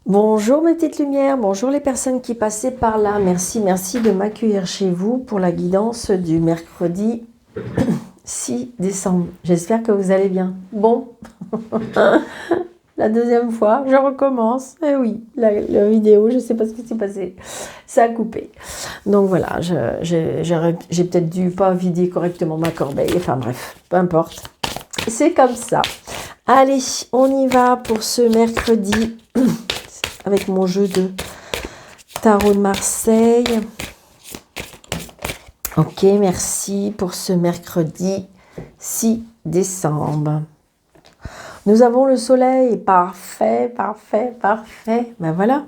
Bonjour mes petites lumières, bonjour les personnes qui passaient par là. Merci de m'accueillir chez vous pour la guidance du mercredi 6 décembre. J'espère que vous allez bien. Bon, la deuxième fois, je recommence. Eh oui, la vidéo, je ne sais pas ce qui s'est passé. Ça a coupé. Donc voilà, j'ai peut-être dû pas vider correctement ma corbeille. Enfin bref, peu importe. C'est comme ça. Allez, on y va pour ce mercredi avec mon jeu de tarot de Marseille. Ok, merci pour ce mercredi 6 décembre. Nous avons le soleil, parfait. Ben voilà,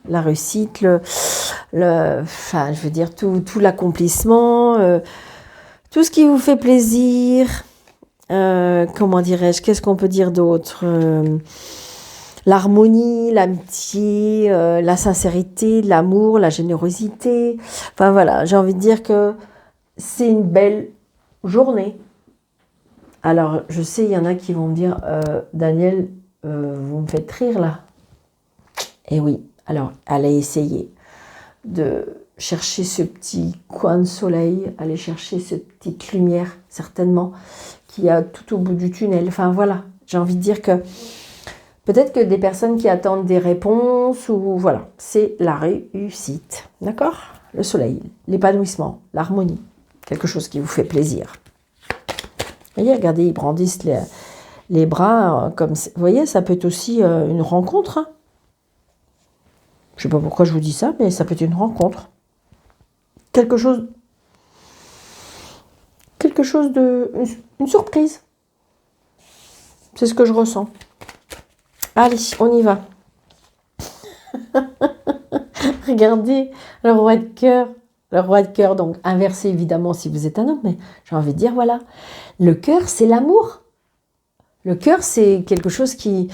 la réussite, enfin, je veux dire tout l'accomplissement, tout ce qui vous fait plaisir. Comment dirais-je, qu'est-ce qu'on peut dire d'autre? L'harmonie, l'amitié, la sincérité, l'amour, la générosité. Enfin voilà, j'ai envie de dire que c'est une belle journée. Alors, je sais, il y en a qui vont me dire, Daniel, vous me faites rire là. Eh oui, alors, allez essayer de chercher ce petit coin de soleil, aller chercher cette petite lumière, certainement, qu'il y a tout au bout du tunnel. Enfin voilà, j'ai envie de dire que peut-être que des personnes qui attendent des réponses, ou voilà, c'est la réussite, d'accord? Le soleil, l'épanouissement, l'harmonie, quelque chose qui vous fait plaisir. Vous voyez, regardez, ils brandissent les bras, comme, vous voyez, ça peut être aussi une rencontre. Hein. Je ne sais pas pourquoi je vous dis ça, mais ça peut être une rencontre. Quelque chose de... une surprise. C'est ce que je ressens. Allez, on y va. Regardez, le roi de cœur. Le roi de cœur, donc inversé évidemment si vous êtes un homme, mais j'ai envie de dire, voilà. Le cœur, c'est l'amour. Le cœur, c'est quelque chose qui...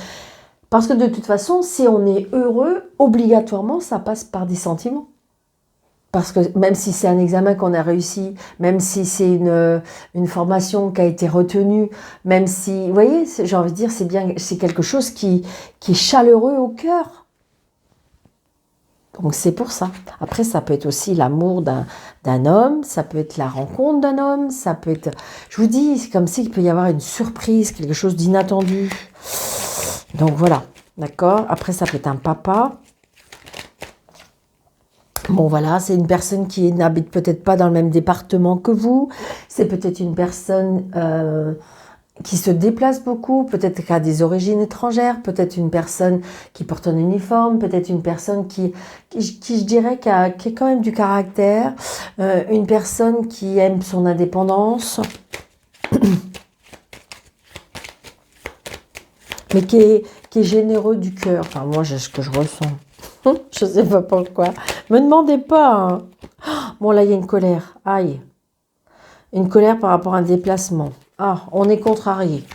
Parce que de toute façon, si on est heureux, obligatoirement, ça passe par des sentiments. Parce que même si c'est un examen qu'on a réussi, même si c'est une formation qui a été retenue, même si... Vous voyez, j'ai envie de dire, c'est quelque chose qui est chaleureux au cœur. Donc c'est pour ça. Après, ça peut être aussi l'amour d'un homme, ça peut être la rencontre d'un homme, ça peut être... Je vous dis, c'est comme s'il peut y avoir une surprise, quelque chose d'inattendu. Donc voilà, d'accord. Après, ça peut être un papa. Bon voilà, c'est une personne qui n'habite peut-être pas dans le même département que vous. C'est peut-être une personne... qui se déplace beaucoup, peut-être qui a des origines étrangères, peut-être une personne qui porte un uniforme, peut-être une personne qui je dirais, qui a quand même du caractère, une personne qui aime son indépendance, mais qui est généreux du cœur. Enfin, moi, c'est ce que je ressens. Je ne sais pas pourquoi. Me demandez pas. Hein. Bon, là, il y a une colère. Aïe. Une colère par rapport à un déplacement. Ah, on est contrarié.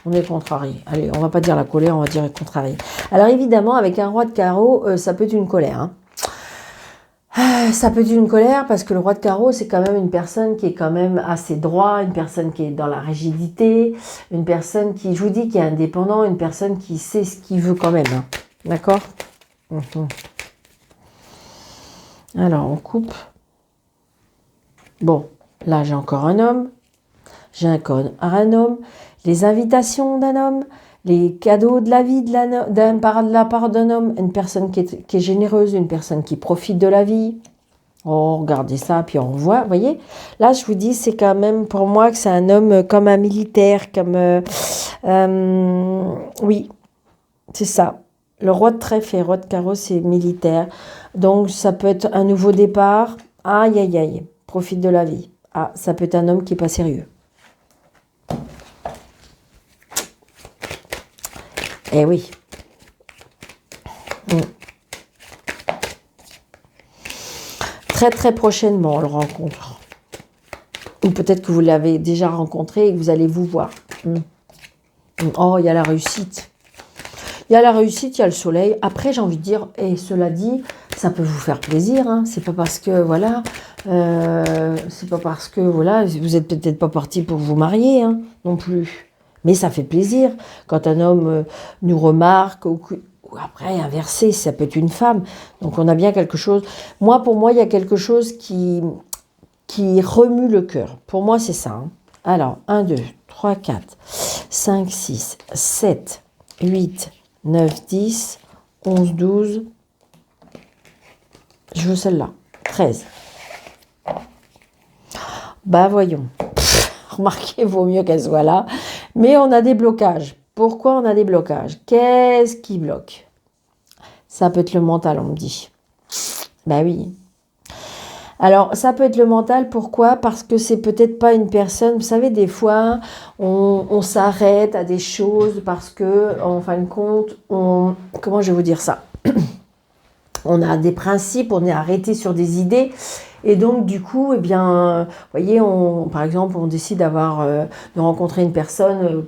Allez, on va pas dire la colère, on va dire contrarié. Alors évidemment, avec un roi de carreau, ça peut être une colère. Hein. Ça peut être une colère parce que le roi de carreau, c'est quand même une personne qui est quand même assez droit, une personne qui est dans la rigidité, une personne qui, je vous dis, qui est indépendant, une personne qui sait ce qu'il veut quand même. Hein. D'accord ? Alors, on coupe. Bon, là, j'ai encore un homme. J'ai un homme, les invitations d'un homme, les cadeaux de la vie par la part d'un homme, une personne qui est généreuse, une personne qui profite de la vie. Oh, regardez ça, puis on voit, vous voyez. Là, je vous dis, c'est quand même pour moi que c'est un homme comme un militaire, comme... oui, c'est ça. Le roi de trèfle et le roi de carreau, c'est militaire. Donc, ça peut être un nouveau départ. Aïe, aïe, aïe, profite de la vie. Ah, ça peut être un homme qui n'est pas sérieux. Eh oui. Très prochainement, on le rencontre. Ou peut-être que vous l'avez déjà rencontré et que vous allez vous voir. Oh, il y a la réussite. Il y a la réussite, il y a le soleil. Après, j'ai envie de dire, et cela dit, ça peut vous faire plaisir. Hein. C'est pas parce que, voilà, vous êtes peut-être pas parti pour vous marier, hein, non plus. Mais ça fait plaisir quand un homme nous remarque ou après, inversé, ça peut être une femme. Donc, on a bien quelque chose. Moi, pour moi, il y a quelque chose qui remue le cœur. Pour moi, c'est ça. Hein. Alors, 1, 2, 3, 4, 5, 6, 7, 8, 9, 10, 11, 12. Je veux celle-là. 13. Bah, voyons. Remarquez, il vaut mieux qu'elle soit là. Mais on a des blocages. Pourquoi on a des blocages? Qu'est-ce qui bloque? Ça peut être le mental, on me dit. Ben oui. Alors, ça peut être le mental, pourquoi? Parce que c'est peut-être pas une personne, vous savez, des fois, on s'arrête à des choses parce que, en fin de compte, comment je vais vous dire ça? On a des principes, on est arrêté sur des idées, et donc, du coup, eh bien, vous voyez, par exemple, on décide de rencontrer une personne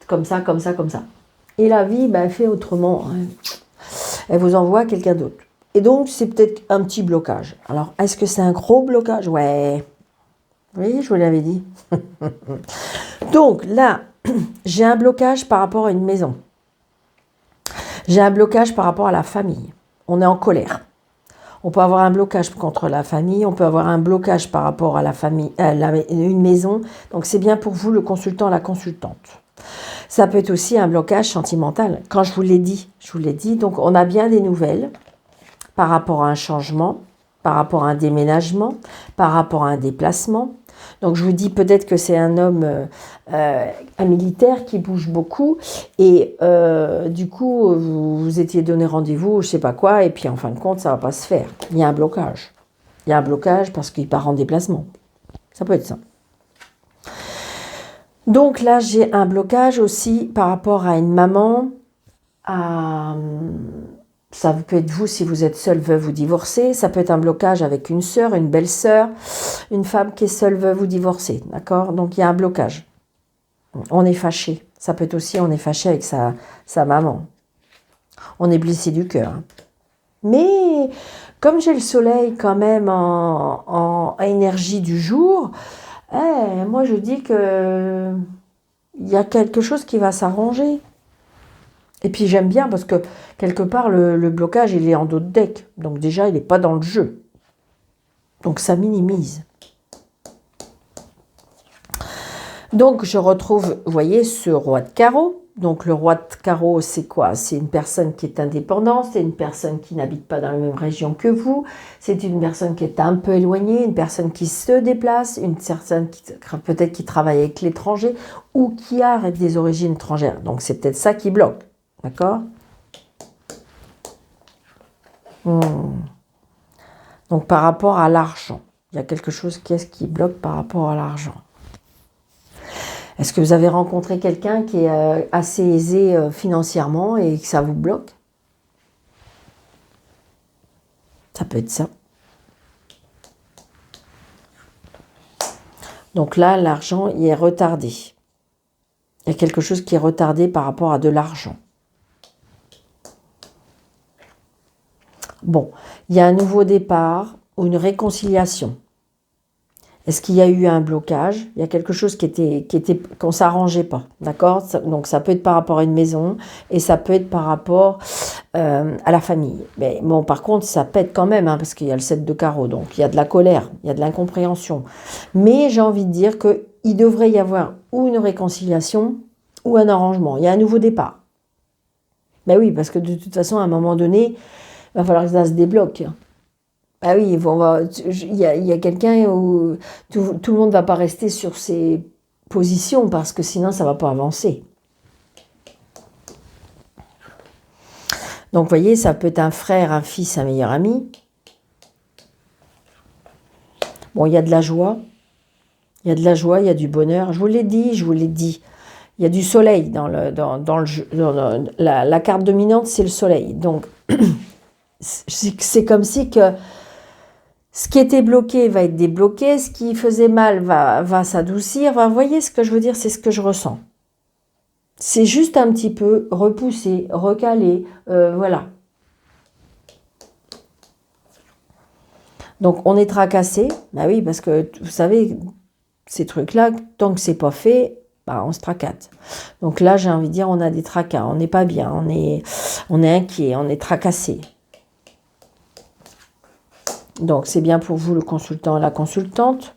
comme ça, comme ça, comme ça. Et la vie, ben, elle fait autrement. Hein. Elle vous envoie quelqu'un d'autre. Et donc, c'est peut-être un petit blocage. Alors, est-ce que c'est un gros blocage? Ouais. Oui, je vous l'avais dit. Donc, là, j'ai un blocage par rapport à une maison. J'ai un blocage par rapport à la famille. On est en colère. On peut avoir un blocage contre la famille. On peut avoir un blocage par rapport à la famille, une maison. Donc, c'est bien pour vous, le consultant, la consultante. Ça peut être aussi un blocage sentimental. Quand je vous l'ai dit, donc on a bien des nouvelles par rapport à un changement, par rapport à un déménagement, par rapport à un déplacement. Donc je vous dis peut-être que c'est un homme, un militaire qui bouge beaucoup et du coup vous étiez donné rendez-vous, je sais pas quoi, et puis en fin de compte ça va pas se faire. Il y a un blocage. Il y a un blocage parce qu'il part en déplacement. Ça peut être ça. Donc là, j'ai un blocage aussi par rapport à une maman. Ça peut être vous si vous êtes seule, veuve ou divorcée. Ça peut être un blocage avec une sœur, une belle-sœur, une femme qui est seule, veuve ou divorcée. D'accord? Donc il y a un blocage. On est fâché. Ça peut être aussi on est fâché avec sa maman. On est blessé du cœur. Mais comme j'ai le soleil quand même en énergie du jour, moi je dis que il y a quelque chose qui va s'arranger. Et puis j'aime bien parce que quelque part le blocage il est en dos de deck. Donc déjà il n'est pas dans le jeu. Donc ça minimise. Donc je retrouve, vous voyez, ce roi de carreau. Donc le roi de carreau c'est quoi? C'est une personne qui est indépendante, c'est une personne qui n'habite pas dans la même région que vous, c'est une personne qui est un peu éloignée, une personne qui se déplace, une personne qui peut-être qui travaille avec l'étranger ou qui a des origines étrangères. Donc c'est peut-être ça qui bloque. D'accord? Donc par rapport à l'argent, il y a quelque chose qui bloque par rapport à l'argent. Est-ce que vous avez rencontré quelqu'un qui est assez aisé financièrement et que ça vous bloque? Ça peut être ça. Donc là, l'argent, il est retardé. Il y a quelque chose qui est retardé par rapport à de l'argent. Bon, il y a un nouveau départ ou une réconciliation. Est-ce qu'il y a eu un blocage? Il y a quelque chose qu'on ne s'arrangeait pas, d'accord? Donc ça peut être par rapport à une maison et ça peut être par rapport à la famille. Mais bon, par contre, ça pète quand même, hein, parce qu'il y a le 7 de carreau, donc il y a de la colère, il y a de l'incompréhension. Mais j'ai envie de dire qu'il devrait y avoir ou une réconciliation ou un arrangement. Il y a un nouveau départ. Ben oui, parce que de toute façon, à un moment donné, il va falloir que ça se débloque. Ah oui, il y a quelqu'un où tout le monde ne va pas rester sur ses positions parce que sinon ça ne va pas avancer. Donc vous voyez, ça peut être un frère, un fils, un meilleur ami. Bon, il y a de la joie. Il y a de la joie, il y a du bonheur. Je vous l'ai dit. Il y a du soleil dans le jeu. La carte dominante, c'est le soleil. Donc c'est comme si que ce qui était bloqué va être débloqué, ce qui faisait mal va s'adoucir. Vous voyez ce que je veux dire, c'est ce que je ressens. C'est juste un petit peu repoussé, recalé, voilà. Donc on est tracassé, bah oui, parce que vous savez, ces trucs-là, tant que c'est pas fait, bah, on se tracate. Donc là, j'ai envie de dire, on a des tracas, on n'est pas bien, on est inquiet, on est tracassé. Donc, c'est bien pour vous, le consultant et la consultante.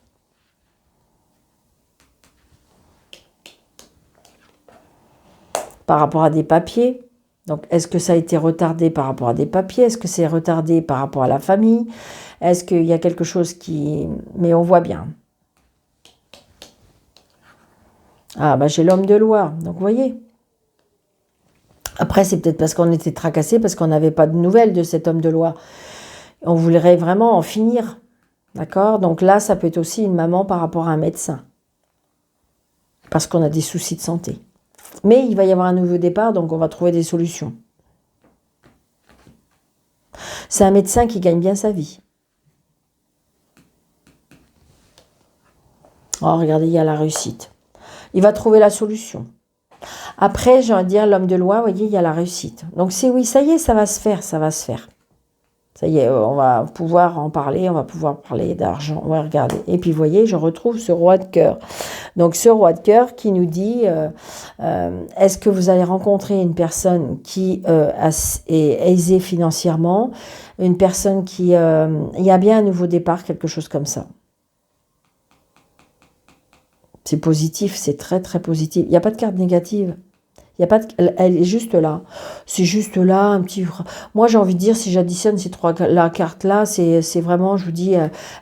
Par rapport à des papiers. Donc, est-ce que ça a été retardé par rapport à des papiers? Est-ce que c'est retardé par rapport à la famille? Est-ce qu'il y a quelque chose qui... Mais on voit bien. Ah, bah j'ai l'homme de loi. Donc, vous voyez. Après, c'est peut-être parce qu'on était tracassé, parce qu'on n'avait pas de nouvelles de cet homme de loi. On voudrait vraiment en finir. D'accord? Donc là, ça peut être aussi une maman par rapport à un médecin. Parce qu'on a des soucis de santé. Mais il va y avoir un nouveau départ, donc on va trouver des solutions. C'est un médecin qui gagne bien sa vie. Oh, regardez, il y a la réussite. Il va trouver la solution. Après, j'ai envie de dire, l'homme de loi, vous voyez, il y a la réussite. Donc c'est oui, ça y est, ça va se faire, ça va se faire. Ça y est, on va pouvoir en parler, on va pouvoir parler d'argent. Ouais, regardez. Et puis, vous voyez, je retrouve ce roi de cœur. Donc, ce roi de cœur qui nous dit, est-ce que vous allez rencontrer une personne qui est aisée financièrement, une personne qui... il y a bien un nouveau départ, quelque chose comme ça. C'est positif, c'est très, très positif. Il n'y a pas de carte négative. Il y a pas de, elle est juste là. C'est juste là, un petit... Moi, j'ai envie de dire, si j'additionne ces trois cartes-là, c'est vraiment, je vous dis,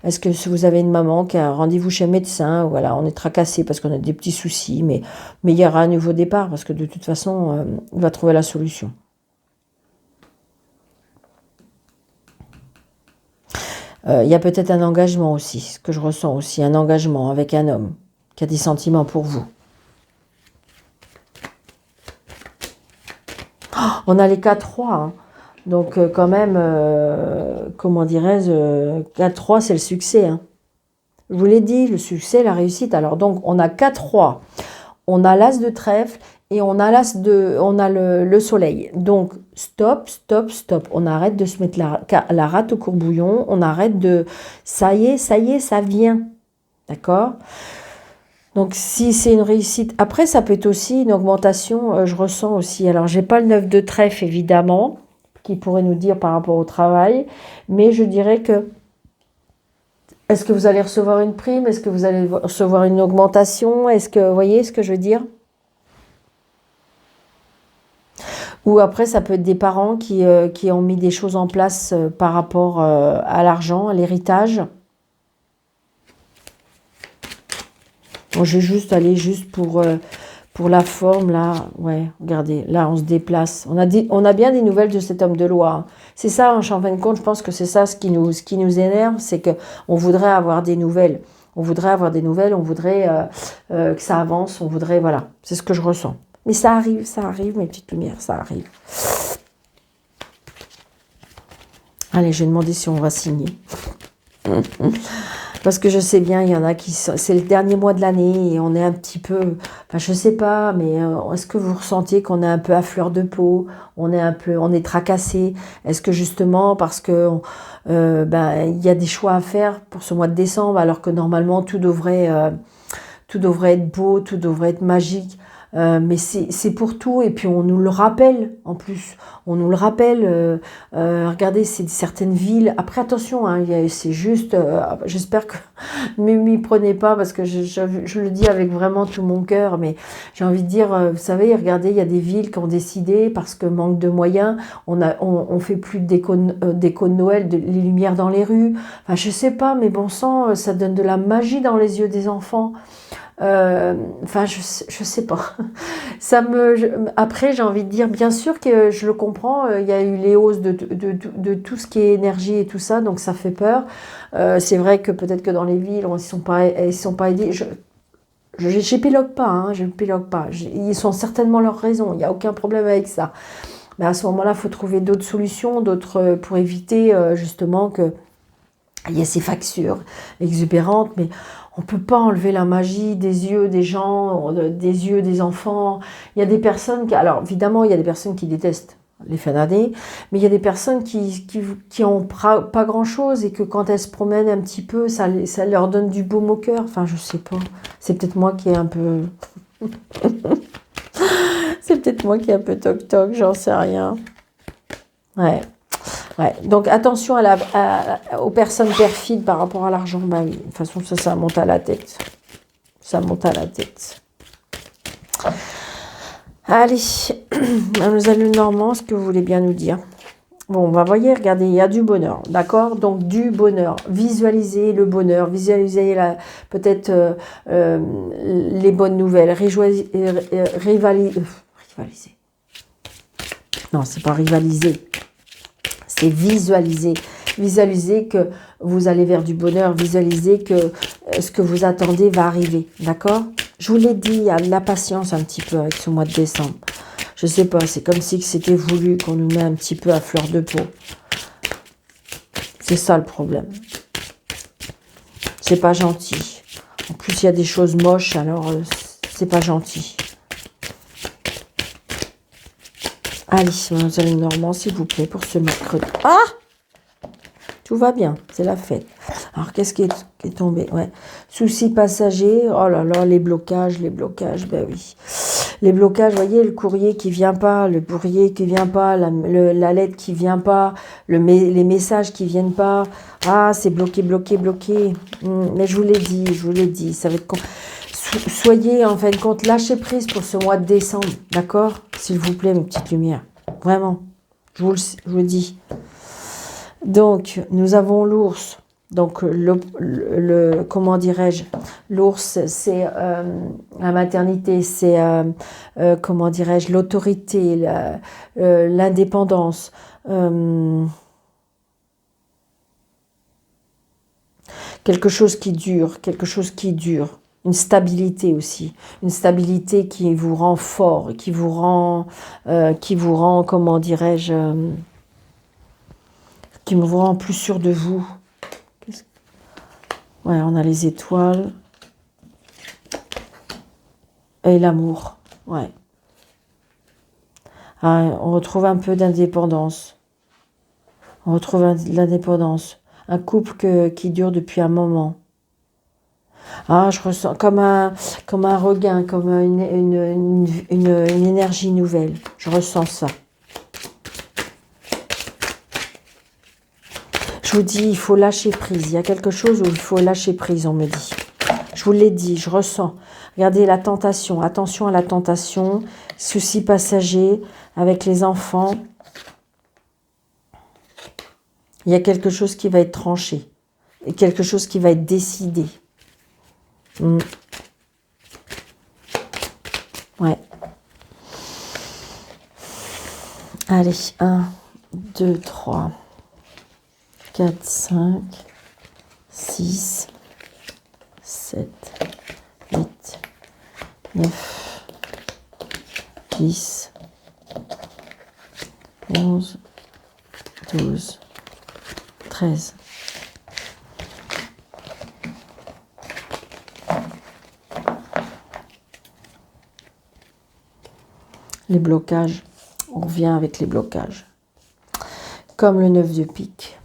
est-ce que vous avez une maman qui a un rendez-vous chez un médecin? Voilà, on est tracassé parce qu'on a des petits soucis, mais il y aura un nouveau départ parce que de toute façon, il va trouver la solution. Il y a peut-être un engagement aussi, ce que je ressens aussi, un engagement avec un homme qui a des sentiments pour vous. On a les 4-3, hein. Donc quand même, comment dirais-je, 4-3 c'est le succès. Hein. Je vous l'ai dit, le succès, la réussite. Alors donc on a 4-3, on a l'as de trèfle et on a le soleil. Donc stop, stop, stop. On arrête de se mettre la rate au courbouillon, on arrête de... Ça y est, ça vient. D'accord ? Donc, si c'est une réussite... Après, ça peut être aussi une augmentation, je ressens aussi. Alors, j'ai pas le 9 de trèfle, évidemment, qui pourrait nous dire par rapport au travail, mais je dirais que... Est-ce que vous allez recevoir une prime? Est-ce que vous allez recevoir une augmentation? Est-ce que... Vous voyez ce que je veux dire? Ou après, ça peut être des parents qui ont mis des choses en place par rapport à l'argent, à l'héritage. Bon, je vais juste aller juste pour la forme, là. Ouais, regardez, là, on se déplace. On a bien des nouvelles de cet homme de loi. Hein. C'est ça, en fin de compte, je pense que c'est ça ce qui nous énerve, c'est qu'on voudrait avoir des nouvelles. On voudrait avoir des nouvelles, on voudrait que ça avance, on voudrait, voilà. C'est ce que je ressens. Mais ça arrive, mes petites lumières, ça arrive. Allez, je vais demander si on va signer. Parce que je sais bien, il y en a qui... C'est le dernier mois de l'année et on est un petit peu... Enfin, je sais pas, mais est-ce que vous ressentez qu'on est un peu à fleur de peau? On est tracassé? Est-ce que justement, parce que il y a des choix à faire pour ce mois de décembre, alors que normalement, tout devrait être beau, tout devrait être magique. Mais c'est pour tout, et puis on nous le rappelle en plus, on nous le rappelle, regardez, c'est certaines villes, après attention, hein, c'est juste, j'espère que ne m'y prenez pas, parce que je le dis avec vraiment tout mon cœur, mais j'ai envie de dire, vous savez, regardez, il y a des villes qui ont décidé, parce que manque de moyens, on fait plus de déco de Noël, les lumières dans les rues, enfin je sais pas, mais bon sang, ça donne de la magie dans les yeux des enfants. Enfin, je sais pas. Après, j'ai envie de dire, bien sûr que je le comprends, il y a eu les hausses de tout ce qui est énergie et tout ça, donc ça fait peur. C'est vrai que peut-être que dans les villes, ils sont pas aidés. J'épilogue pas, hein, j'épilogue pas. Ils ont certainement leurs raisons, il n'y a aucun problème avec ça. Mais à ce moment-là, il faut trouver d'autres solutions, pour éviter justement que il y a ces factures exubérantes, mais on ne peut pas enlever la magie des yeux des gens, des yeux des enfants. Il y a des personnes alors évidemment, il y a des personnes qui détestent les fins d'année, mais il y a des personnes qui ont pas grand-chose et que quand elles se promènent un petit peu, ça leur donne du baume au cœur. Enfin, je sais pas. C'est peut-être moi qui est un peu... C'est peut-être moi qui ai un peu toc-toc, j'en sais rien. Ouais. Ouais. Donc attention aux personnes perfides par rapport à l'argent. Bah oui, de toute façon, ça monte à la tête. Ça monte à la tête. Allez, Mademoiselle Lenormand, ce que vous voulez bien nous dire? Bon, on va voyez, regardez, il y a du bonheur, d'accord? Donc, du bonheur. Visualisez le bonheur, visualisez peut-être les bonnes nouvelles. Rivaliser. Non, c'est pas rivaliser. C'est visualiser. Visualiser que vous allez vers du bonheur. Visualiser que ce que vous attendez va arriver, d'accord? Je vous l'ai dit, il y a de la patience un petit peu avec ce mois de décembre. Je sais pas, c'est comme si c'était voulu qu'on nous met un petit peu à fleur de peau. C'est ça le problème. C'est pas gentil. En plus, il y a des choses moches, alors c'est pas gentil. Allez, Mademoiselle Normand, s'il vous plaît, pour ce mercredi. Ah! Tout va bien, c'est la fête. Alors, qu'est-ce qui est tombé? Ouais. Soucis passagers. Oh là là, les blocages, ben oui. Les blocages, vous voyez, le courrier qui vient pas, le courrier qui vient pas, la lettre qui vient pas, les messages qui viennent pas. Ah, c'est bloqué, bloqué, bloqué. Mais je vous l'ai dit, ça va être... Soyez, en fin de compte, lâchez prise pour ce mois de décembre, d'accord? S'il vous plaît, mes petites lumières. Vraiment, je vous le dis. Donc, nous avons l'ours. Donc, comment dirais-je, l'ours, c'est la maternité, c'est, comment dirais-je, l'autorité, l'indépendance. Quelque chose qui dure. Une stabilité aussi. Une stabilité qui vous rend fort, qui vous rend, comment dirais-je, qui me rend plus sûr de vous. Ouais, on a les étoiles. Et l'amour. Ouais. Ah, on retrouve un peu d'indépendance. On retrouve de l'indépendance. Un couple qui dure depuis un moment. Ah, je ressens comme un regain, comme une énergie nouvelle. Je ressens ça. Je vous dis, il faut lâcher prise. Il y a quelque chose où il faut lâcher prise, on me dit. Je vous l'ai dit, je ressens. Regardez la tentation. Attention à la tentation. Soucis passagers avec les enfants. Il y a quelque chose qui va être tranché. Et quelque chose qui va être décidé. Ouais. Allez, 1, 2, 3, 4, 5, 6, 7, 8, 9, 10, 11, 12, 13. Les blocages, on revient avec les blocages. Comme le 9 de pique.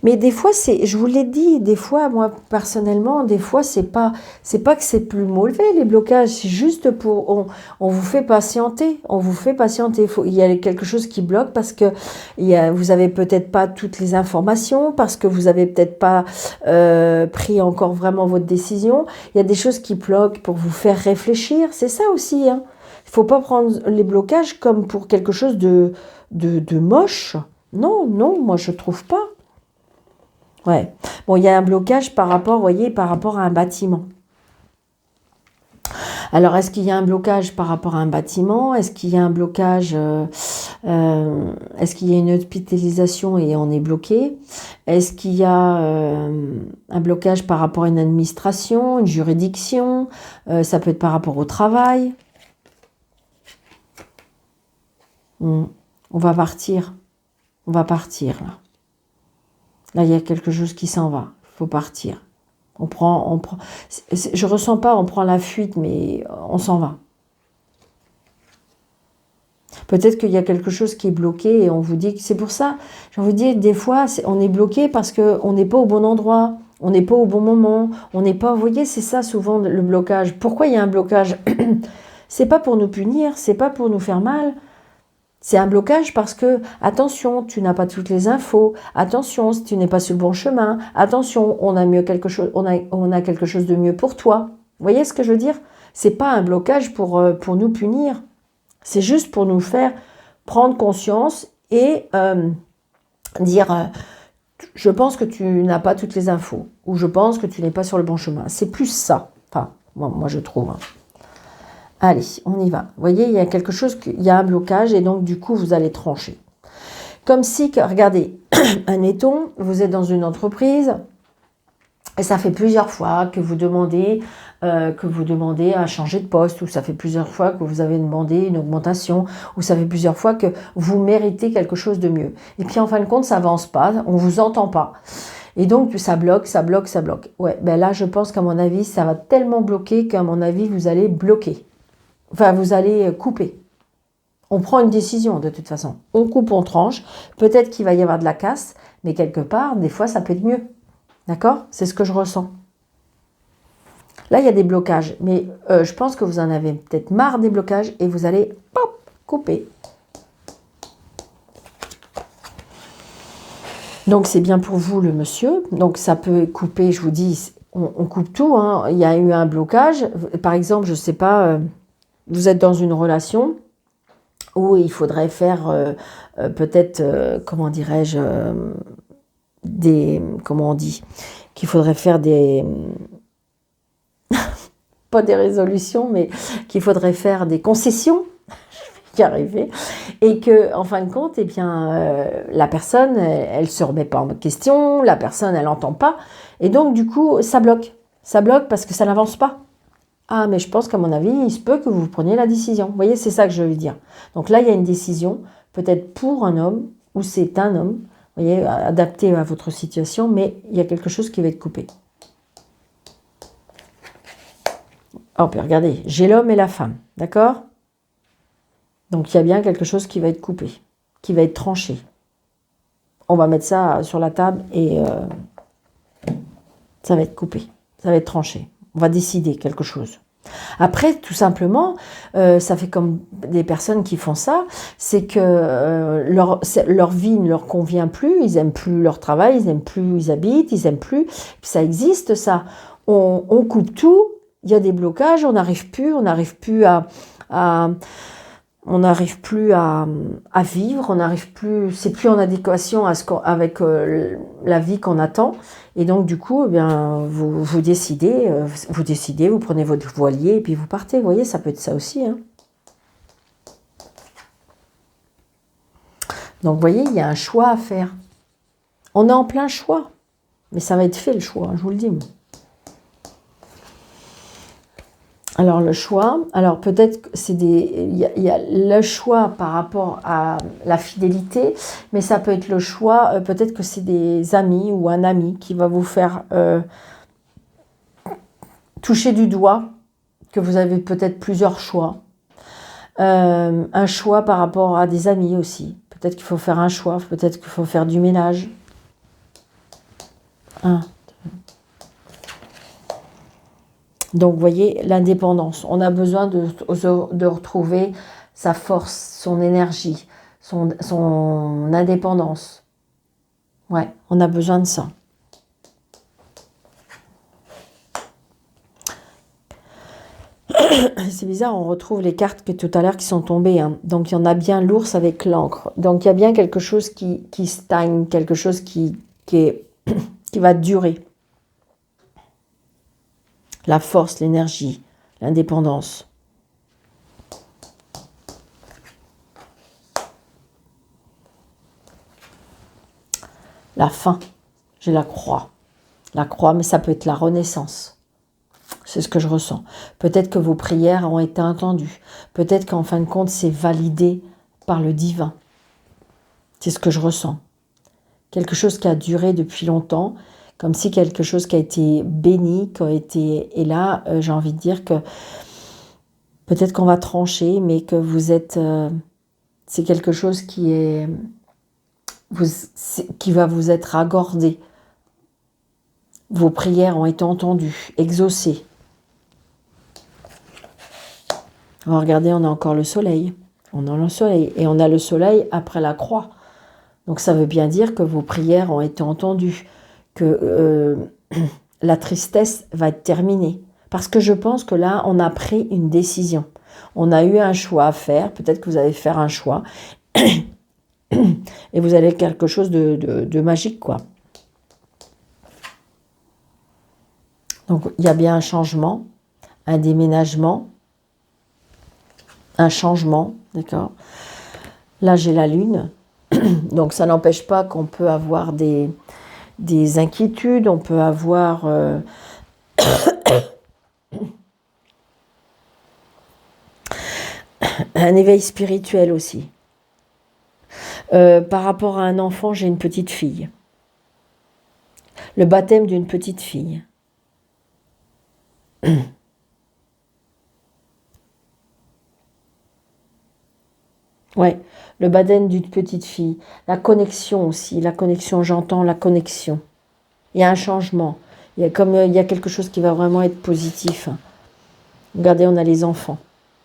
Mais des fois, je vous l'ai dit, des fois, moi, personnellement, des fois, c'est pas que c'est plus mauvais, les blocages, c'est juste pour, on vous fait patienter, il y a quelque chose qui bloque parce que vous avez peut-être pas toutes les informations, parce que vous avez peut-être pas pris encore vraiment votre décision, il y a des choses qui bloquent pour vous faire réfléchir, c'est ça aussi, hein. Il faut pas prendre les blocages comme pour quelque chose de moche. Non, moi, je trouve pas. Ouais. Bon, il y a un blocage par rapport, vous voyez, par rapport à un bâtiment. Alors, est-ce qu'il y a un blocage par rapport à un bâtiment? Est-ce qu'il y a un blocage, est-ce qu'il y a une hospitalisation et on est bloqué? Est-ce qu'il y a un blocage par rapport à une administration, une juridiction? Ça peut être par rapport au travail. On va partir. On va partir, là. Là, il y a quelque chose qui s'en va. Il faut partir. On prend. Je ressens pas, on prend la fuite, mais on s'en va. Peut-être qu'il y a quelque chose qui est bloqué et on vous dit que c'est pour ça. Je vous dis, des fois, on est bloqué parce qu'on n'est pas au bon endroit. On n'est pas au bon moment. On n'est pas... Vous voyez, c'est ça souvent le blocage. Pourquoi il y a un blocage? C'est pas pour nous punir, c'est pas pour nous faire mal. C'est un blocage parce que, attention, tu n'as pas toutes les infos. Attention, si tu n'es pas sur le bon chemin. Attention, on a quelque chose de mieux pour toi. Vous voyez ce que je veux dire? C'est pas un blocage pour nous punir. C'est juste pour nous faire prendre conscience et dire je pense que tu n'as pas toutes les infos ou je pense que tu n'es pas sur le bon chemin. C'est plus ça. Enfin, moi je trouve. Hein. Allez, on y va. Vous voyez, il y a quelque chose, il y a un blocage et donc du coup, vous allez trancher. Comme si, regardez, admettons, vous êtes dans une entreprise et ça fait plusieurs fois que vous demandez à changer de poste, ou ça fait plusieurs fois que vous avez demandé une augmentation, ou ça fait plusieurs fois que vous méritez quelque chose de mieux. Et puis en fin de compte, ça avance pas, on ne vous entend pas. Et donc ça bloque, ça bloque, ça bloque. Ouais, ben là, je pense qu'à mon avis, ça va tellement bloquer qu'à mon avis, vous allez bloquer. Enfin, vous allez couper. On prend une décision de toute façon. On coupe, on tranche. Peut-être qu'il va y avoir de la casse, mais quelque part, des fois, ça peut être mieux. D'accord? C'est ce que je ressens. Là, il y a des blocages, mais je pense que vous en avez peut-être marre des blocages et vous allez pop, couper. Donc, c'est bien pour vous, le monsieur. Donc, ça peut couper, je vous dis, on coupe tout. Hein. Il y a eu un blocage. Par exemple, je ne sais pas, vous êtes dans une relation où il faudrait faire peut-être, comment dirais-je, comment on dit, qu'il faudrait faire des... pas des résolutions, mais qu'il faudrait faire des concessions, je vais y arriver, et que, en fin de compte, eh bien, la personne, elle se remet pas en question, la personne, elle n'entend pas, et donc, du coup, ça bloque parce que ça n'avance pas. Ah, mais je pense qu'à mon avis, il se peut que vous preniez la décision. Vous voyez, c'est ça que je veux dire. Donc là, il y a une décision, peut-être pour un homme, ou c'est un homme, vous voyez, adapté à votre situation, mais il y a quelque chose qui va être coupé. Oh, puis regardez, j'ai l'homme et la femme, d'accord? Donc, il y a bien quelque chose qui va être coupé, qui va être tranché. On va mettre ça sur la table et ça va être coupé, ça va être tranché. On va décider quelque chose. Après, tout simplement, ça fait comme des personnes qui font ça, c'est que leur vie ne leur convient plus, ils n'aiment plus leur travail, ils n'aiment plus où ils habitent, ils n'aiment plus. Puis ça existe, ça. On coupe tout. Il y a des blocages, on n'arrive plus à vivre, on n'arrive plus, c'est plus en adéquation avec la vie qu'on attend. Et donc du coup, eh bien, vous décidez, vous prenez votre voilier et puis vous partez. Vous voyez, ça peut être ça aussi. Hein. Donc vous voyez, il y a un choix à faire. On est en plein choix, mais ça va être fait le choix, je vous le dis. Alors le choix, alors peut-être que il y a le choix par rapport à la fidélité, mais ça peut être le choix, peut-être que c'est des amis ou un ami qui va vous faire toucher du doigt, que vous avez peut-être plusieurs choix. Un choix par rapport à des amis aussi. Peut-être qu'il faut faire un choix, peut-être qu'il faut faire du ménage. Donc, vous voyez, l'indépendance. On a besoin de retrouver sa force, son énergie, son indépendance. Ouais, on a besoin de ça. C'est bizarre, on retrouve les cartes que tout à l'heure qui sont tombées. Hein. Donc, il y en a bien l'ours avec l'encre. Donc, il y a bien quelque chose qui stagne, quelque chose qui va durer. La force, l'énergie, l'indépendance. La fin, j'ai la croix. La croix, mais ça peut être la renaissance. C'est ce que je ressens. Peut-être que vos prières ont été entendues. Peut-être qu'en fin de compte, c'est validé par le divin. C'est ce que je ressens. Quelque chose qui a duré depuis longtemps, comme si quelque chose qui a été béni, qui a été... Et là, j'ai envie de dire que peut-être qu'on va trancher, mais que vous êtes... c'est quelque chose qui va vous être accordé. Vos prières ont été entendues, exaucées. Alors, regardez, on a encore le soleil. On a le soleil. Et on a le soleil après la croix. Donc, ça veut bien dire que vos prières ont été entendues. Que la tristesse va être terminée. Parce que je pense que là, on a pris une décision. On a eu un choix à faire. Peut-être que vous allez faire un choix. Et vous allez quelque chose de magique, quoi. Donc, il y a bien un changement, un déménagement, un changement, d'accord. Là, j'ai la lune. Donc, ça n'empêche pas qu'on peut avoir des inquiétudes, on peut avoir... un éveil spirituel aussi. Par rapport à un enfant, j'ai une petite fille. Le baptême d'une petite fille. Ouais, le baptême d'une petite fille. La connexion aussi, la connexion, j'entends la connexion. Il y a un changement. Il y a quelque chose qui va vraiment être positif. Regardez, on a les enfants.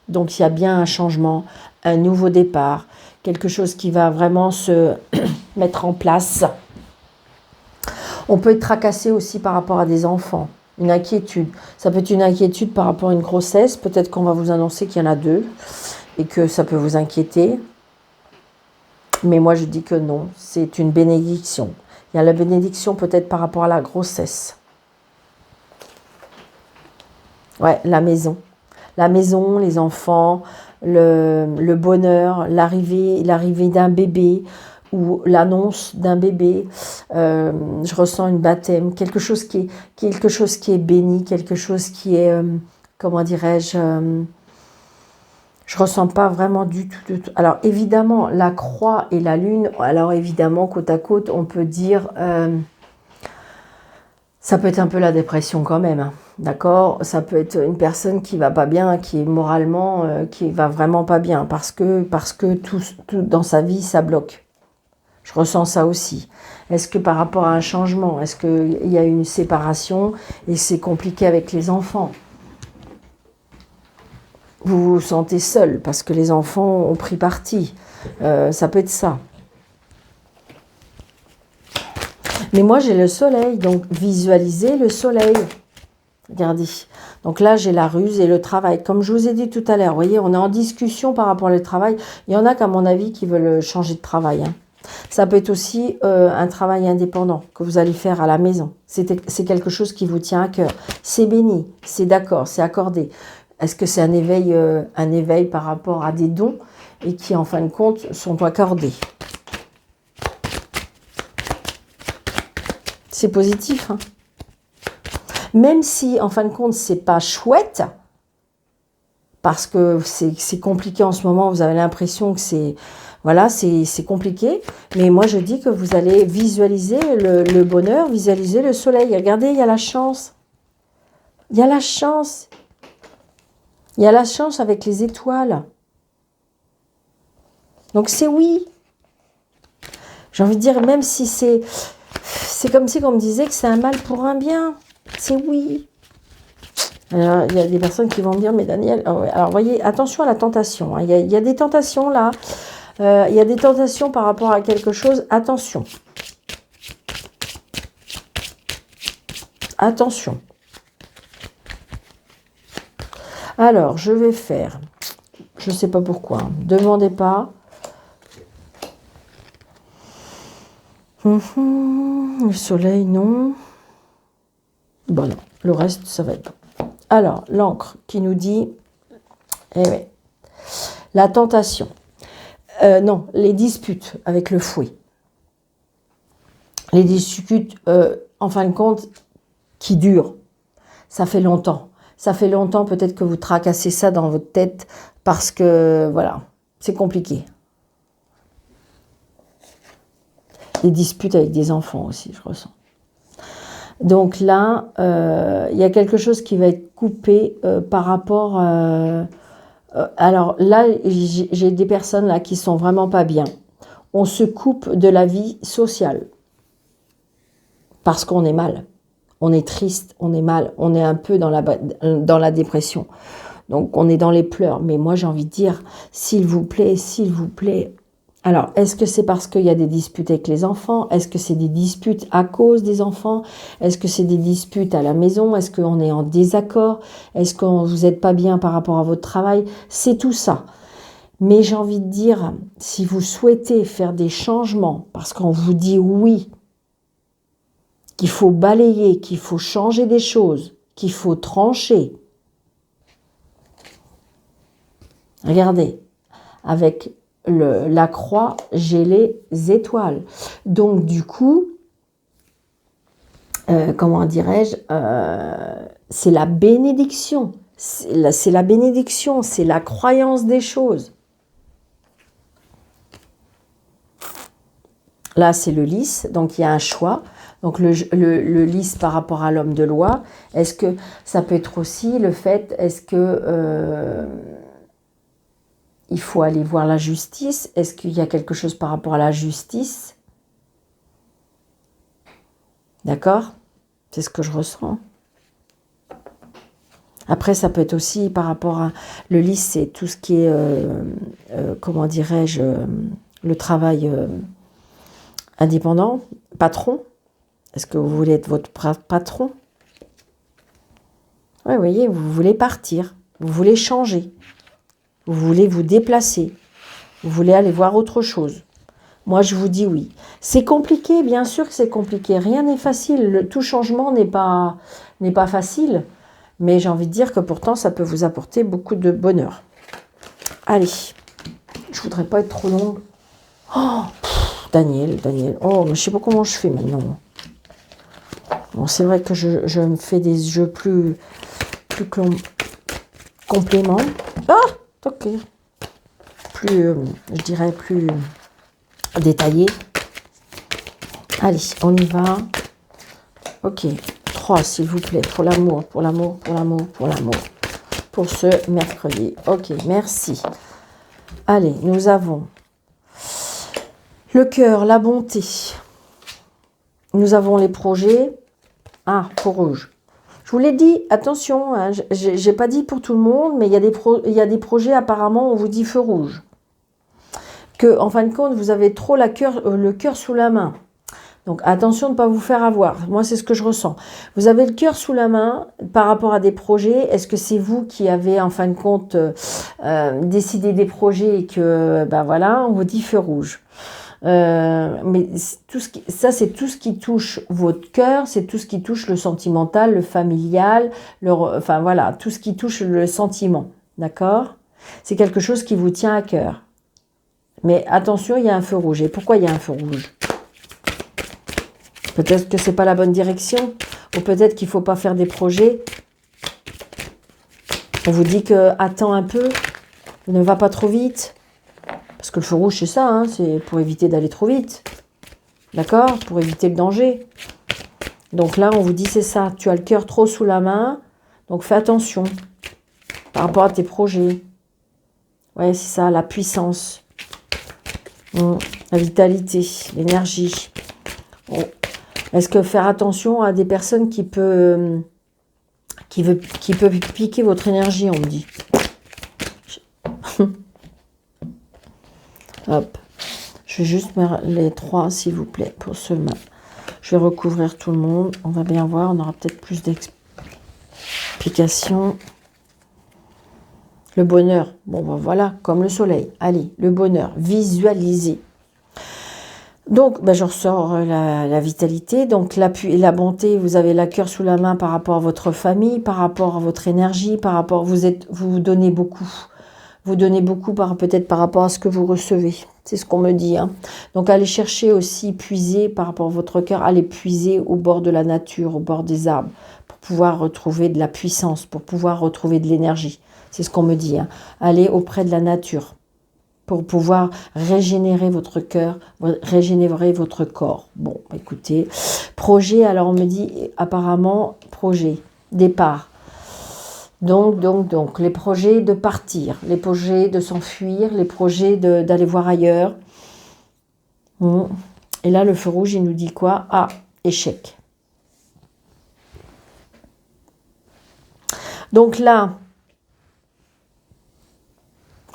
Donc il y a bien un changement, un nouveau départ, quelque chose qui va vraiment se mettre en place. On peut être tracassé aussi par rapport à des enfants, une inquiétude. Ça peut être une inquiétude par rapport à une grossesse. Peut-être qu'on va vous annoncer qu'il y en a 2 et que ça peut vous inquiéter. Mais moi, je dis que non, c'est une bénédiction. Il y a la bénédiction peut-être par rapport à la grossesse. Ouais, la maison. La maison, les enfants, le bonheur, l'arrivée d'un bébé ou l'annonce d'un bébé. Je ressens une baptême, quelque chose qui est béni, quelque chose qui est, comment dirais-je, je ressens pas vraiment du tout. Alors évidemment, la croix et la lune, alors évidemment, côte à côte, on peut dire, ça peut être un peu la dépression quand même, hein, d'accord. Ça peut être une personne qui va pas bien, qui est moralement, qui va vraiment pas bien, parce que tout dans sa vie, ça bloque. Je ressens ça aussi. Est-ce que par rapport à un changement, est-ce qu'il y a une séparation et c'est compliqué avec les enfants ? Vous vous sentez seul parce que les enfants ont pris parti. Ça peut être ça. Mais moi, j'ai le soleil, donc visualisez le soleil. Regardez. Donc là, j'ai la ruse et le travail. Comme je vous ai dit tout à l'heure, vous voyez, on est en discussion par rapport au travail. Il y en a, qu'à mon avis, qui veulent changer de travail. Hein. Ça peut être aussi un travail indépendant que vous allez faire à la maison. C'est quelque chose qui vous tient à cœur. C'est béni, c'est d'accord, c'est accordé. Est-ce que c'est un éveil par rapport à des dons et qui, en fin de compte, sont accordés? C'est positif. Hein, même si, en fin de compte, c'est pas chouette, parce que c'est compliqué en ce moment, vous avez l'impression que c'est... Voilà, c'est compliqué. Mais moi, je dis que vous allez visualiser le bonheur, visualiser le soleil. Regardez, il y a la chance. Il y a la chance. Il y a la chance avec les étoiles. Donc, c'est oui. J'ai envie de dire, même si c'est... C'est comme si on me disait que c'est un mal pour un bien. C'est oui. Alors, il y a des personnes qui vont me dire, mais Daniel... Alors, voyez, attention à la tentation. Hein. Il y a des tentations, là. Il y a des tentations par rapport à quelque chose. Attention. Attention. Alors, je vais faire... Je ne sais pas pourquoi. Demandez pas. Le soleil, non. Bon, non. Le reste, ça va être bon. Alors, l'encre qui nous dit... Eh oui. La tentation. Non, les disputes avec le fouet. Les disputes, en fin de compte, qui durent. Ça fait longtemps. Ça fait longtemps peut-être que vous tracassez ça dans votre tête parce que, voilà, c'est compliqué. Les disputes avec des enfants aussi, je ressens. Donc là, il y a quelque chose qui va être coupé par rapport... alors là, j'ai des personnes là qui sont vraiment pas bien. On se coupe de la vie sociale parce qu'on est mal. on est triste, on est mal, on est un peu dans la dépression. Donc, on est dans les pleurs. Mais moi, j'ai envie de dire, s'il vous plaît, s'il vous plaît. Alors, est-ce que c'est parce qu'il y a des disputes avec les enfants? Est-ce que c'est des disputes à cause des enfants? Est-ce que c'est des disputes à la maison? Est-ce qu'on est en désaccord? Est-ce que vous n'êtes pas bien par rapport à votre travail? C'est tout ça. Mais j'ai envie de dire, si vous souhaitez faire des changements, parce qu'on vous dit oui, qu'il faut balayer, qu'il faut changer des choses, qu'il faut trancher. Regardez, avec la croix, j'ai les étoiles. Donc du coup, comment dirais-je, c'est la bénédiction. C'est la bénédiction, c'est la croyance des choses. Là, c'est le lys, donc il y a un choix. Donc le lys par rapport à l'homme de loi, est-ce que ça peut être aussi le fait, est-ce que il faut aller voir la justice? Est-ce qu'il y a quelque chose par rapport à la justice? D'accord? C'est ce que je ressens. Après, ça peut être aussi par rapport à... Le lys, c'est tout ce qui est, comment dirais-je, le travail indépendant, patron. Est-ce que vous voulez être votre patron? Oui, vous voyez, vous voulez partir, vous voulez changer, vous voulez vous déplacer, vous voulez aller voir autre chose. Moi, je vous dis oui. C'est compliqué, bien sûr que c'est compliqué. Rien n'est facile. Tout changement n'est pas facile. Mais j'ai envie de dire que pourtant, ça peut vous apporter beaucoup de bonheur. Allez, je voudrais pas être trop longue. Oh, Daniel. Oh, mais je sais pas comment je fais maintenant. Bon, c'est vrai que je me fais des jeux plus compléments. Ah, ok. Plus, je dirais, plus détaillé. Allez, on y va. Ok, 3 s'il vous plaît, pour l'amour, pour l'amour, pour l'amour, pour l'amour. Pour ce mercredi. Ok, merci. Allez, nous avons le cœur, la bonté. Nous avons les projets. Ah, pour rouge. Je vous l'ai dit, attention, hein, j'ai pas dit pour tout le monde, mais il y a des projets apparemment, on vous dit feu rouge. Que, en fin de compte, vous avez trop le cœur sous la main. Donc, attention de ne pas vous faire avoir. Moi, c'est ce que je ressens. Vous avez le cœur sous la main par rapport à des projets. Est-ce que c'est vous qui avez, en fin de compte, décidé des projets et que, ben voilà, on vous dit feu rouge. Mais ça, c'est tout ce qui touche votre cœur, c'est tout ce qui touche le sentimental, le familial, enfin voilà, tout ce qui touche le sentiment. D'accord? C'est quelque chose qui vous tient à cœur. Mais attention, il y a un feu rouge. Et pourquoi il y a un feu rouge? Peut-être que c'est pas la bonne direction, ou peut-être qu'il faut pas faire des projets. On vous dit que attends un peu, ne va pas trop vite. Parce que le feu rouge, c'est ça, hein, c'est pour éviter d'aller trop vite. D'accord? Pour éviter le danger. Donc là, on vous dit c'est ça, tu as le cœur trop sous la main, donc fais attention par rapport à tes projets. Ouais, c'est ça, la puissance. La vitalité, l'énergie. Bon. Est-ce que faire attention à des personnes qui peuvent piquer votre énergie, on me dit. Hop. Je vais juste mettre les 3, s'il vous plaît, pour ce matin. Je vais recouvrir tout le monde. On va bien voir, on aura peut-être plus d'explications. Le bonheur. Bon, ben voilà, comme le soleil. Allez, le bonheur. Visualisez. Donc, ben, je ressors la vitalité. Donc, l'appui et la bonté, vous avez la cœur sous la main par rapport à votre famille, par rapport à votre énergie, par rapport... Vous donnez beaucoup. Vous donnez beaucoup peut-être par rapport à ce que vous recevez. C'est ce qu'on me dit. Hein. Donc, allez chercher aussi, puiser par rapport à votre cœur, allez puiser au bord de la nature, au bord des arbres, pour pouvoir retrouver de la puissance, pour pouvoir retrouver de l'énergie. C'est ce qu'on me dit. Hein. Allez auprès de la nature, pour pouvoir régénérer votre cœur, régénérer votre corps. Bon, écoutez, projet, alors on me dit apparemment projet, départ. Donc, les projets de partir, les projets de s'enfuir, les projets d'aller voir ailleurs. Et là, le feu rouge, il nous dit quoi? Ah, échec. Donc là,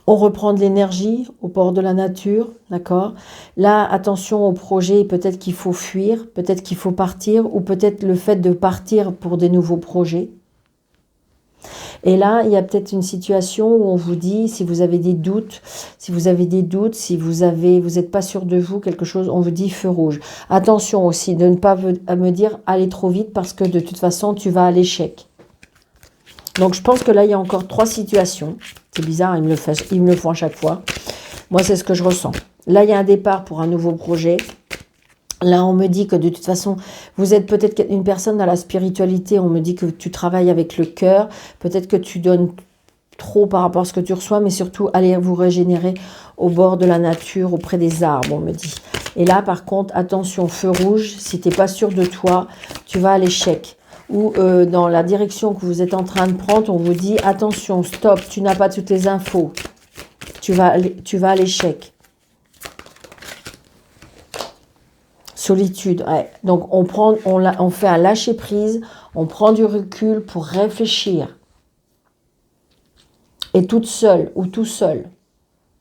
on reprend de l'énergie au bord de la nature, d'accord? Là, attention au projet, peut-être qu'il faut fuir, peut-être qu'il faut partir, ou peut-être le fait de partir pour des nouveaux projets. Et là, il y a peut-être une situation où on vous dit, si vous avez des doutes, si vous n'êtes pas sûr de vous, quelque chose, on vous dit feu rouge. Attention aussi de ne pas me dire aller trop vite parce que de toute façon, tu vas à l'échec. Donc, je pense que là, il y a encore 3 situations. C'est bizarre, ils me le font à chaque fois. Moi, c'est ce que je ressens. Là, il y a un départ pour un nouveau projet. Là, on me dit que de toute façon, vous êtes peut-être une personne dans la spiritualité. On me dit que tu travailles avec le cœur. Peut-être que tu donnes trop par rapport à ce que tu reçois, mais surtout, allez vous régénérer au bord de la nature, auprès des arbres, on me dit. Et là, par contre, attention, feu rouge, si tu n'es pas sûr de toi, tu vas à l'échec. Ou dans la direction que vous êtes en train de prendre, on vous dit, attention, stop, tu n'as pas toutes les infos. Tu vas à l'échec. Solitude, ouais. Donc on fait un lâcher prise, on prend du recul pour réfléchir. Et toute seule ou tout seul,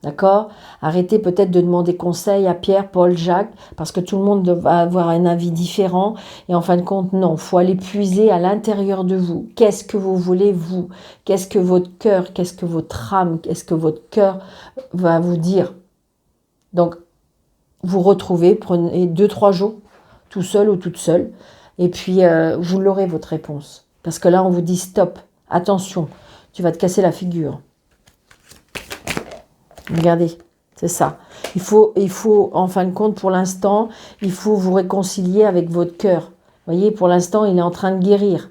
d'accord? Arrêtez peut-être de demander conseil à Pierre, Paul, Jacques, parce que tout le monde va avoir un avis différent. Et en fin de compte, non, il faut aller puiser à l'intérieur de vous. Qu'est-ce que vous voulez, vous? Qu'est-ce que votre cœur, qu'est-ce que votre âme, qu'est-ce que votre cœur va vous dire? Donc, vous retrouvez, prenez 2-3 jours, tout seul ou toute seule, et puis vous l'aurez votre réponse. Parce que là, on vous dit stop, attention, tu vas te casser la figure. Regardez, c'est ça. Il faut, en fin de compte, pour l'instant, il faut vous réconcilier avec votre cœur. Vous voyez, pour l'instant, il est en train de guérir.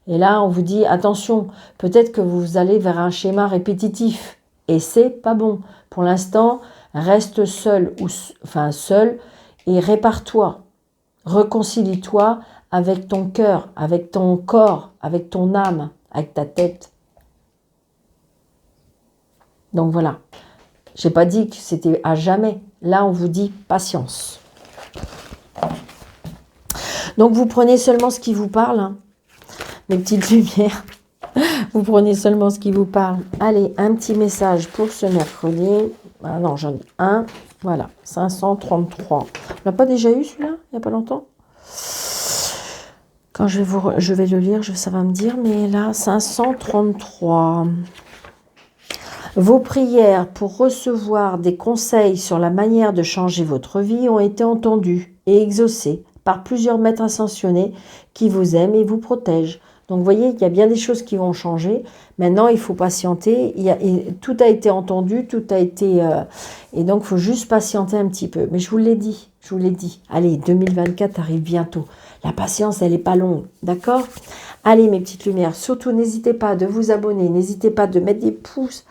Et là, on vous dit, attention, peut-être que vous allez vers un schéma répétitif. Et c'est pas bon. Pour l'instant, reste seul, seul, et répare-toi. Réconcilie-toi avec ton cœur, avec ton corps, avec ton âme, avec ta tête. Donc voilà. Je n'ai pas dit que c'était à jamais. Là, on vous dit patience. Donc, vous prenez seulement ce qui vous parle. Hein. Mes petites lumières. Vous prenez seulement ce qui vous parle. Allez, un petit message pour ce mercredi. Ah non, j'en ai un. Voilà, 533. On l'a pas déjà eu celui-là, il n'y a pas longtemps? Quand je vais le lire, ça va me dire. Mais là, 533. Vos prières pour recevoir des conseils sur la manière de changer votre vie ont été entendues et exaucées par plusieurs maîtres ascensionnés qui vous aiment et vous protègent. Donc vous voyez, il y a bien des choses qui vont changer. Maintenant, il faut patienter. Tout a été entendu, tout a été... et donc, il faut juste patienter un petit peu. Mais je vous l'ai dit, Allez, 2024 arrive bientôt. La patience, elle n'est pas longue, d'accord? Allez, mes petites lumières, surtout, n'hésitez pas de vous abonner, n'hésitez pas de mettre des pouces.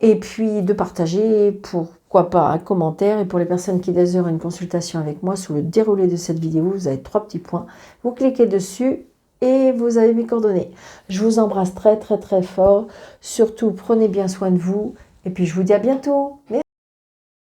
Et puis de partager, pourquoi pas un commentaire. Et pour les personnes qui désirent une consultation avec moi, sous le déroulé de cette vidéo, vous avez 3 petits points. Vous cliquez dessus et vous avez mes coordonnées. Je vous embrasse très très très fort. Surtout, prenez bien soin de vous. Et puis je vous dis à bientôt. Merci.